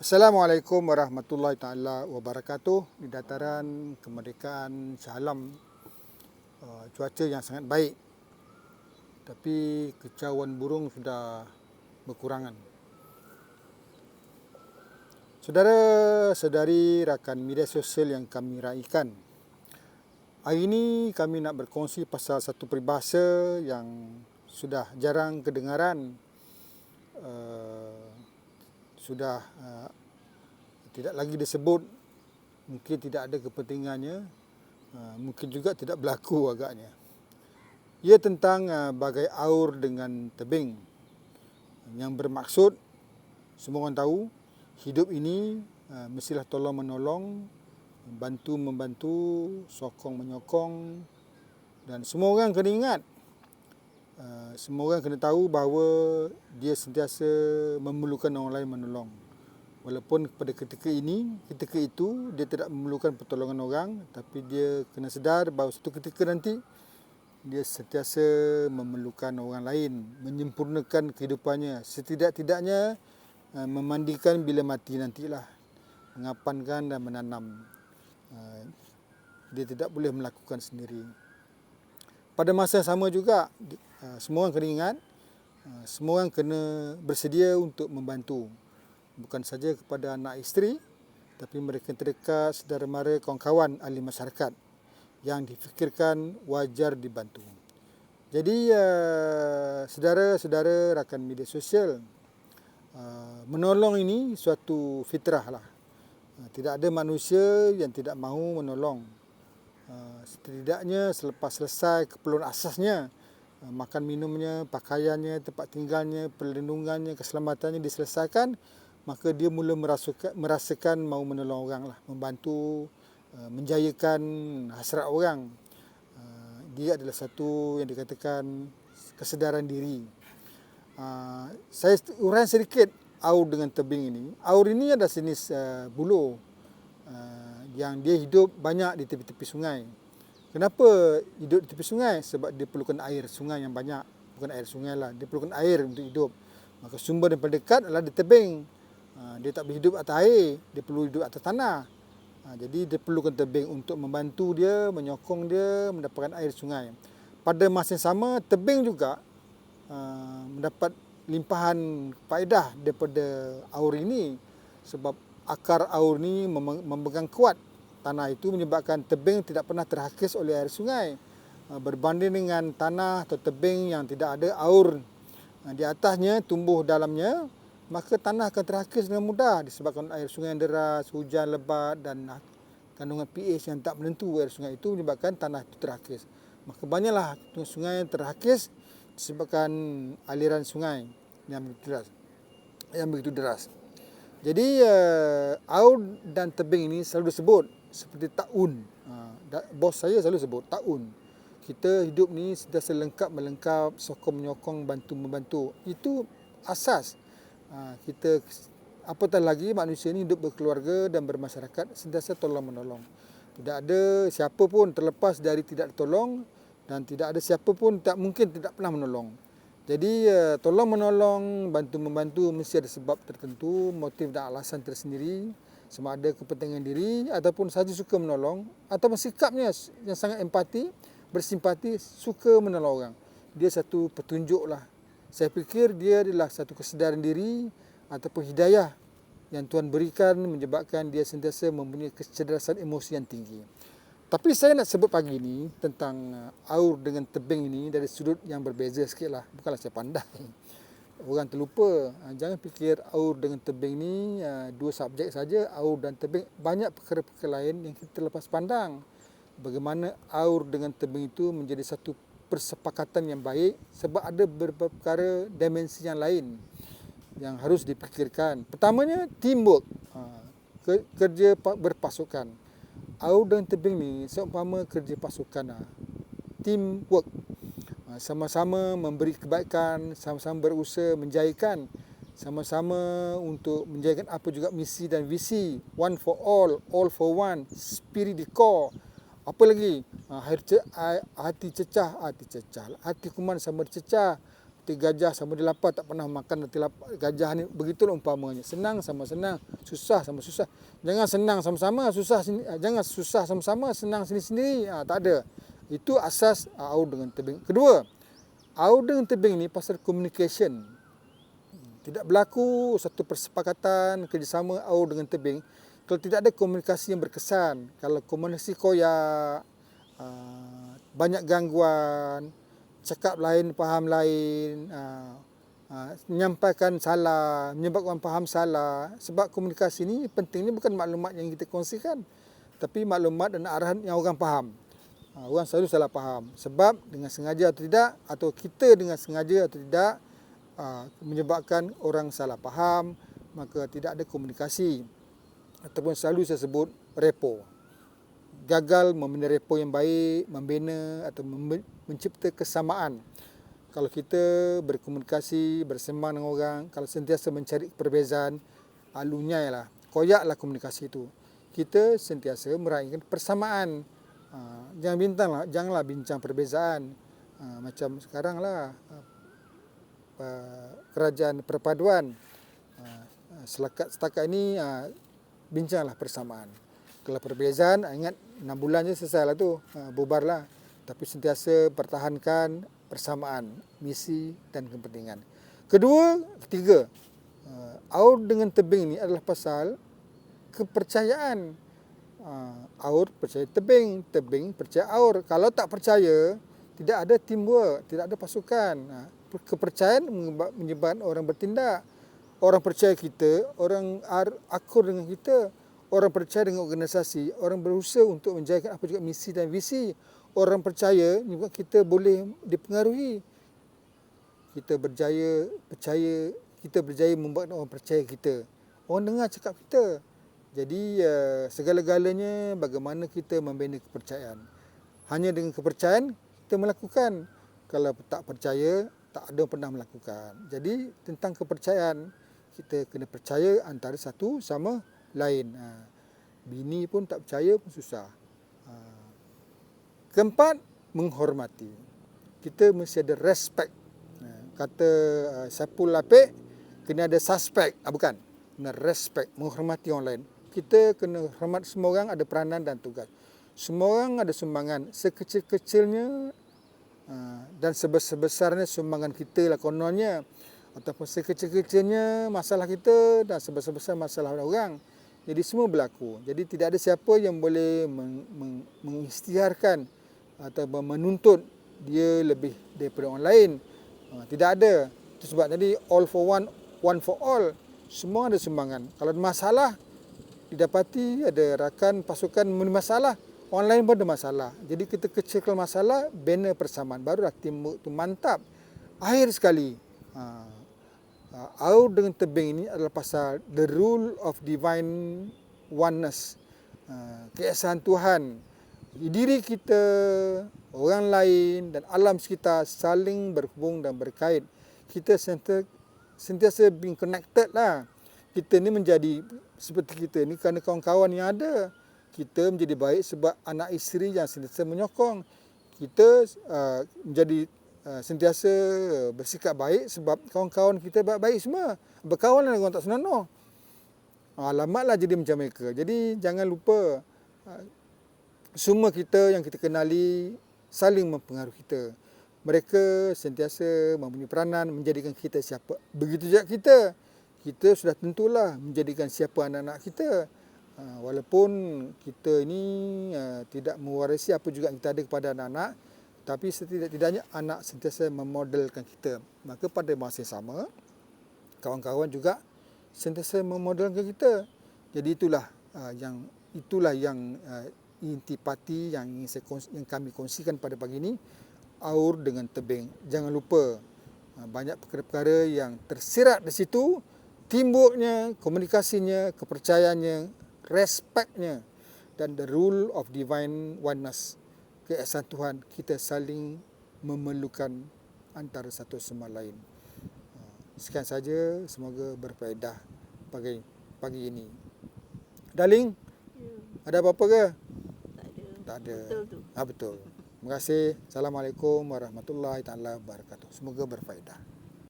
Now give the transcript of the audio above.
Assalamualaikum warahmatullahi taala wabarakatuh. Di dataran kemerdekaan Shah Alam, cuaca yang sangat baik, tapi kicauan burung sudah berkurangan. Saudara-saudari rakan media sosial yang kami raikan, hari ini kami nak berkongsi pasal satu peribahasa yang sudah jarang kedengaran, sudah tidak lagi disebut, mungkin tidak ada kepentingannya, mungkin juga tidak berlaku agaknya. Ia tentang bagai aur dengan tebing, yang bermaksud semua orang tahu hidup ini mestilah tolong menolong, bantu-membantu, sokong-menyokong, dan semua orang kena ingat, semua orang kena tahu bahawa dia sentiasa memerlukan orang lain menolong. Walaupun pada ketika itu dia tidak memerlukan pertolongan orang, tapi dia kena sedar bahawa satu ketika nanti dia sentiasa memerlukan orang lain, menyempurnakan kehidupannya, setidak-tidaknya memandikan bila mati nantilah, mengapankan dan menanam. Dia tidak boleh melakukan sendiri. Pada masa yang sama juga, semua orang kena ingat, semua orang kena bersedia untuk membantu. Bukan saja kepada anak isteri, tapi mereka terdekat, saudara mara, kawan-kawan, ahli masyarakat yang difikirkan wajar dibantu. Jadi, saudara-saudara rakan media sosial, menolong ini suatu fitrah lah. Tidak ada manusia yang tidak mahu menolong. Setidaknya selepas selesai keperluan asasnya, makan minumnya, pakaiannya, tempat tinggalnya, perlindungannya, keselamatannya diselesaikan, maka dia mula merasakan mahu menolong orang lah, membantu, menjayakan hasrat orang. Dia adalah satu yang dikatakan kesedaran diri. Saya uraikan sedikit aur dengan tebing ini. Aur ini adalah jenis buluh yang dia hidup banyak di tepi-tepi sungai. Kenapa hidup di tepi sungai? Sebab dia perlukan air sungai yang banyak. Bukan air sungai lah, dia perlukan air untuk hidup. Maka sumber yang paling dekat adalah di tebing. Dia tak boleh hidup atas air, dia perlu hidup atas tanah. Jadi dia perlukan tebing untuk membantu dia, menyokong dia mendapatkan air sungai. Pada masa yang sama, tebing juga mendapat limpahan faedah daripada aur ini, sebab akar aur ini memegang kuat tanah itu, menyebabkan tebing tidak pernah terhakis oleh air sungai, berbanding dengan tanah atau tebing yang tidak ada aur di atasnya, tumbuh dalamnya, maka tanah akan terhakis dengan mudah disebabkan air sungai yang deras, hujan lebat dan kandungan pH yang tak menentu air sungai itu menyebabkan tanah itu terhakis. Maka banyaklah sungai yang terhakis disebabkan aliran sungai yang begitu deras. Jadi aur dan tebing ini selalu disebut seperti taun. Bos saya selalu sebut taun. Kita hidup ni sentiasa lengkap melengkap, sokong menyokong, bantu membantu. Itu asas. Kita apatah lagi manusia ni hidup berkeluarga dan bermasyarakat, sentiasa tolong menolong. Tidak ada siapa pun terlepas dari tidak tolong, dan tidak ada siapa pun mungkin tidak pernah menolong. Jadi tolong menolong, bantu membantu mesti ada sebab tertentu, motif dan alasan tersendiri, sama ada kepentingan diri ataupun sahaja suka menolong, ataupun sikapnya yang sangat empati, bersimpati, suka menolong orang. Dia satu petunjuk lah. Saya fikir dia adalah satu kesedaran diri ataupun hidayah yang Tuhan berikan, menyebabkan dia sentiasa mempunyai kecerdasan emosi yang tinggi. Tapi saya nak sebut pagi ni tentang aur dengan tebing ini dari sudut yang berbeza sikit lah. Bukanlah saya pandai. Orang terlupa. Jangan fikir aur dengan tebing ni dua subjek saja, aur dan tebing. Banyak perkara-perkara lain yang kita lepas pandang. Bagaimana aur dengan tebing itu menjadi satu persepakatan yang baik, sebab ada beberapa perkara dimensi yang lain yang harus dipikirkan. Pertamanya teamwork, kerja berpasukan. Aur dan tebing ni seumpama kerja pasukan, teamwork, sama-sama memberi kebaikan, sama-sama berusaha menjayakan, sama-sama untuk menjayakan apa juga misi dan visi, one for all for one, spirit di core. Apa lagi? Hati kuman sama dicecah, reti gajah sama dia lapar tak pernah makan reti gajah ni. Begitulah umpamanya. Senang sama senang, susah sama susah. Jangan senang sama-sama, susah jangan susah sama-sama, senang sendiri-sendiri. Tak ada. Itu asas aur dengan tebing. Kedua, aur dengan tebing ni pasal communication. Tidak berlaku satu persepakatan kerjasama aur dengan tebing kalau tidak ada komunikasi yang berkesan. Kalau komunikasi koyak, banyak gangguan, cakap lain, faham lain, menyampaikan salah, menyebabkan faham salah. Sebab komunikasi ni pentingnya bukan maklumat yang kita kongsikan, tapi maklumat dan arahan yang orang faham. Orang selalu salah faham. Sebab dengan sengaja atau tidak, atau kita dengan sengaja atau tidak, menyebabkan orang salah faham, maka tidak ada komunikasi. Ataupun selalu saya sebut repo. Gagal membina repo yang baik, membina atau mencipta kesamaan. Kalau kita berkomunikasi, bersembang dengan orang, kalau sentiasa mencari perbezaan, lunyai lah, koyaklah komunikasi itu. Kita sentiasa meraihkan persamaan. Janganlah bincang perbezaan. Macam sekarang lah, kerajaan perpaduan. Setakat ini bincanglah persamaan. Kalau perbezaan, ingat 6 bulan je selesai lah tu, bubarlah. Tapi sentiasa pertahankan persamaan, misi dan kepentingan. Ketiga, aur dengan tebing ni adalah pasal kepercayaan. Aur percaya tebing, tebing percaya aur. Kalau tak percaya, tidak ada teamwork, tidak ada pasukan. Kepercayaan menyebabkan orang bertindak. Orang percaya kita, orang akur dengan kita. Orang percaya dengan organisasi, orang berusaha untuk menjaga apa juga misi dan visi. Orang percaya juga kita boleh dipengaruhi. Kita berjaya membuat orang percaya kita. Orang dengar cakap kita. Jadi segala-galanya bagaimana kita membina kepercayaan. Hanya dengan kepercayaan kita melakukan. Kalau tak percaya, tak ada pernah melakukan. Jadi tentang kepercayaan, kita kena percaya antara satu sama lain. Bini pun tak percaya pun susah. Keempat, menghormati. Kita mesti ada respect. Kata Saipul Lapik, kena ada suspect. Bukan, kena respect, menghormati orang lain. Kita kena hormat semua orang, ada peranan dan tugas. Semua orang ada sumbangan. Sekecil-kecilnya dan sebesar-besarnya sumbangan kita lah kononnya. Ataupun sekecil-kecilnya masalah kita dan sebesar-besar masalah orang. Jadi semua berlaku. Jadi tidak ada siapa yang boleh mengisytiharkan atau menuntut dia lebih daripada orang lain. Tidak ada. Itu sebab tadi all for one, one for all. Semua ada sumbangan. Kalau ada masalah, didapati ada rakan pasukan memberi masalah, orang lain pun ada masalah. Jadi kita kecilkan masalah, bina persamaan. Barulah teamwork itu mantap. Akhir sekali, aur dengan tebing ini adalah pasal the rule of divine oneness. Keesaan Tuhan. Diri kita, orang lain dan alam sekitar saling berhubung dan berkait. Kita sentiasa being connected lah. Kita ni menjadi seperti kita ni kerana kawan-kawan yang ada. Kita menjadi baik sebab anak isteri yang sentiasa menyokong. Kita menjadi sentiasa bersikap baik sebab kawan-kawan kita baik-baik semua. Berkawan dengan orang tak senonoh. Alamatlah jadi macam mereka. Jadi jangan lupa, semua kita yang kita kenali saling mempengaruhi kita. Mereka sentiasa mempunyai peranan menjadikan kita siapa. Begitu juga kita. Kita sudah tentulah menjadikan siapa anak-anak kita. Walaupun kita ini tidak mewarisi apa juga yang kita ada kepada anak-anak, tapi setidak-tidaknya anak sentiasa memodelkan kita. Maka pada masa yang sama, kawan-kawan juga sentiasa memodelkan kita. Jadi itulah yang intipati yang kami kongsikan pada pagi ini, aur dengan tebing. Jangan lupa, banyak perkara-perkara yang tersirat di situ, teamworknya, komunikasinya, kepercayaannya, respectnya, dan the rule of divine oneness. Keesaan Tuhan, kita saling memerlukan antara satu sama lain. Sekian saja, semoga berfaedah pagi ini. Darling, ada apa-apa ke? Tak ada. Betul tu. Betul. Terima kasih. Assalamualaikum warahmatullahi taala wabarakatuh. Semoga berfaedah.